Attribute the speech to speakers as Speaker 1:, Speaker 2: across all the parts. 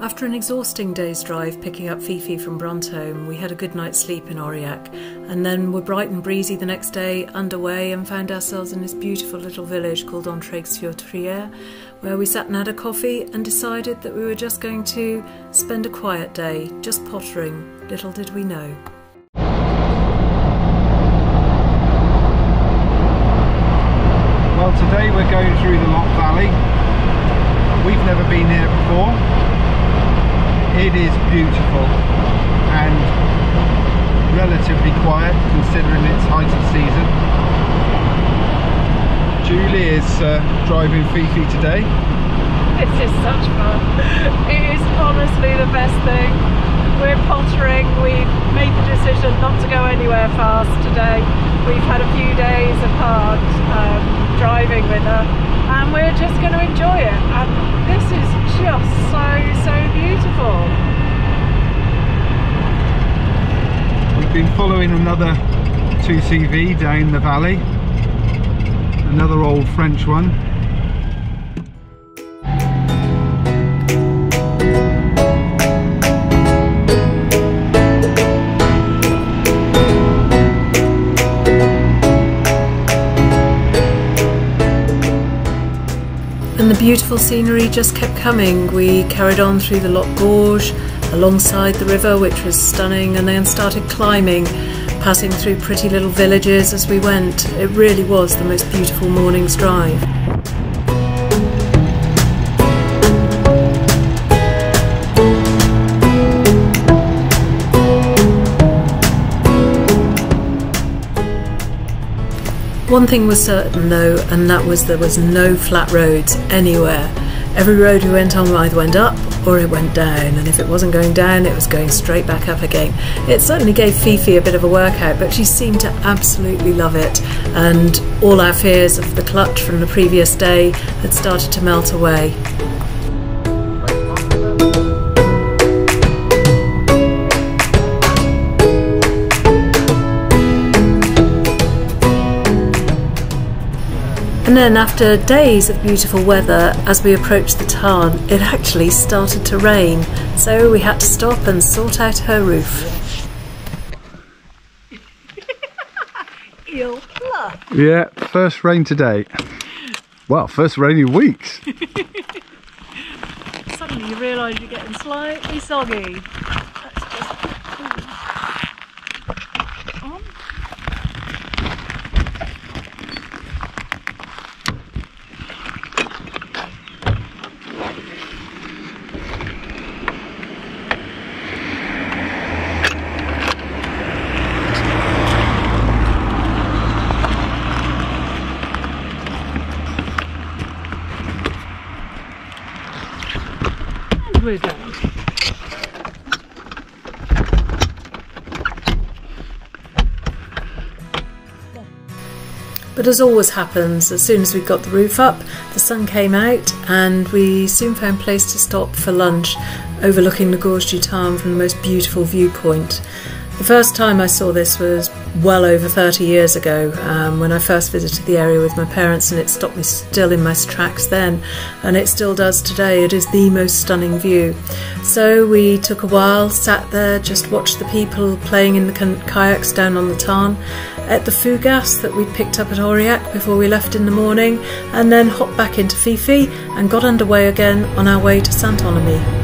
Speaker 1: After an exhausting day's drive picking up FIfi from Brantome, we had a good night's sleep in Aurillac, and then were bright and breezy the next day, underway, and found ourselves in this beautiful little village called Correze, where we sat and had a coffee and decided that we were just going to spend a quiet day, just pottering. Little did we know.
Speaker 2: Well, today we're going through the Loch Valley. We've never been here before. It is beautiful and relatively quiet considering it's height of season. Julie is driving FIfi today.
Speaker 3: This is such fun. It is honestly the best thing. We're pottering. We've made the decision not to go anywhere fast today. We've had a few days of hard driving with her, and we're just going to enjoy it. And this is just so beautiful.
Speaker 2: We've been following another 2CV down the valley, another old French one.
Speaker 1: And the beautiful scenery just kept coming. We carried on through the Loch Gorges, alongside the river, which was stunning, and then started climbing, passing through pretty little villages as we went. It really was the most beautiful morning's drive. One thing was certain though, and that was there was no flat roads anywhere. Every road we went on either went up or it went down, and if it wasn't going down it was going straight back up again. It certainly gave FIfi a bit of a workout, but she seemed to absolutely love it, and all our fears of the clutch from the previous day had started to melt away. And then after days of beautiful weather, as we approached the tarn, it actually started to rain, so we had to stop and sort out her roof.
Speaker 2: Yeah, first rain today. Well, first rain in weeks.
Speaker 3: Suddenly you realise you're getting slightly soggy. We're down.
Speaker 1: But as always happens, as soon as we got the roof up, the sun came out and we soon found a place to stop for lunch, overlooking the Gorges du Tarn from the most beautiful viewpoint. The first time I saw this was well over 30 years ago, when I first visited the area with my parents, and it stopped me still in my tracks then, and it still does today. It is the most stunning view. So we took a while, sat there, just watched the people playing in the kayaks down on the tarn, ate the fougasse that we'd picked up at Aurillac before we left in the morning, and then hopped back into FIfi and got underway again on our way to Saint-Onomy.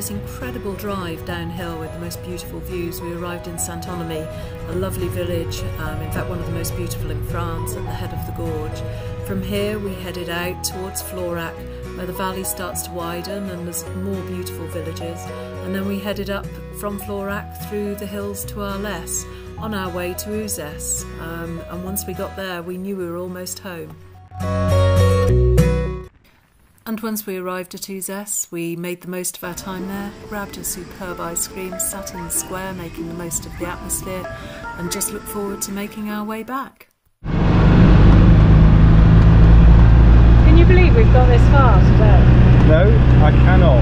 Speaker 1: this incredible drive downhill with the most beautiful views, we arrived in Saint-Onomy, a lovely village, in fact one of the most beautiful in France, at the head of the gorge. From here we headed out towards Florac, where the valley starts to widen and there's more beautiful villages, and then we headed up from Florac through the hills to Arles on our way to Uzes, and once we got there we knew we were almost home. And once we arrived at Uzes, we made the most of our time there, grabbed a superb ice cream, sat in the square making the most of the atmosphere, and just looked forward to making our way back.
Speaker 3: Can you believe we've got this far today?
Speaker 2: No, I cannot.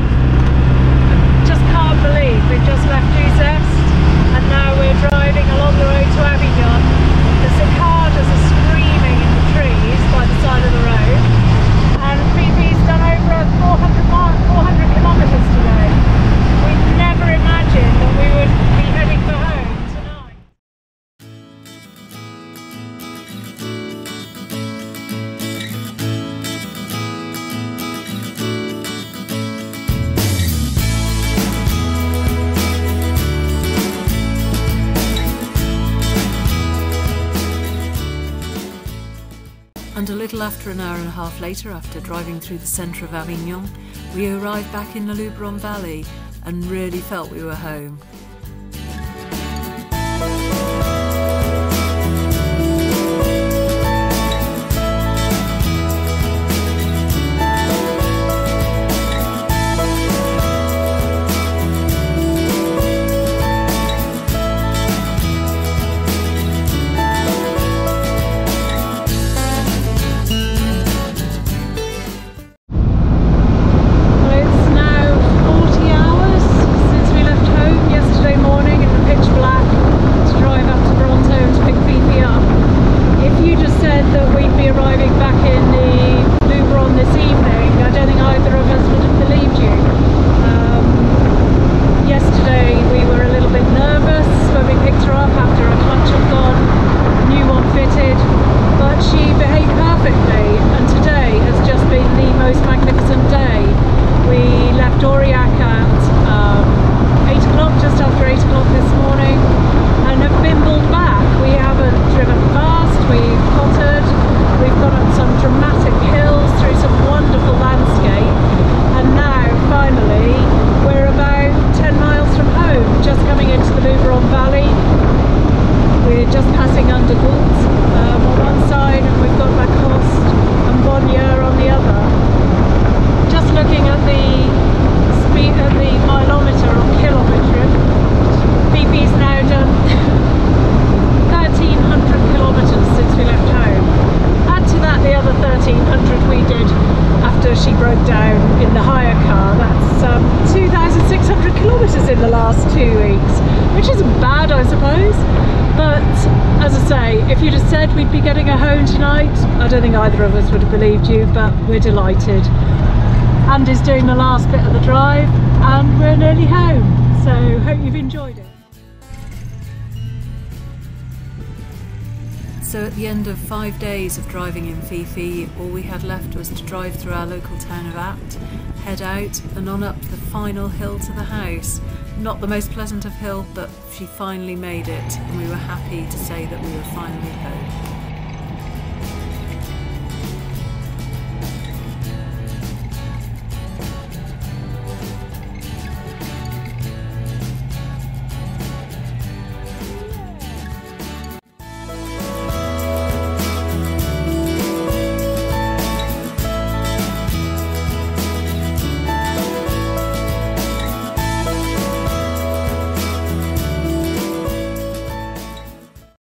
Speaker 3: Just can't believe we've just left Uzes and now we're driving along the road to Avignon. The cicadas are screaming in the trees by the side of the road, and Fifi's done over 400 kilometres today. We never imagined that we would be heading for home tonight.
Speaker 1: And a little after an hour and a half later, after driving through the centre of Avignon, we arrived back in the Luberon valley and really felt we were home. Aurillac at 8 o'clock, just after 8 o'clock this morning, and have bimbled back. We haven't driven fast, we've pottered, we've gone up some dramatic hills through some wonderful landscape, and now finally we're about 10 miles from home, just coming into the Luberon valley. We're just passing under Gorges on one side, and we've got Lacoste and Bonnier on the other. Just looking at the speed of the mileometer or kilometre, FIfi's now done 1,300 kilometres since we left home. Add to that the other 1,300 we did after she broke down in the hire car. That's 2,600 kilometres in the last 2 weeks, which isn't bad, I suppose. But as I say, if you'd have said we'd be getting her home tonight, I don't think either of us would have believed you, but we're delighted. Andy's doing the last bit of the drive and we're nearly home, so hope you've enjoyed it. So at the end of 5 days of driving in FIfi, all we had left was to drive through our local town of Apt, head out and on up the final hill to the house. Not the most pleasant of hill, but she finally made it and we were happy to say that we were finally home.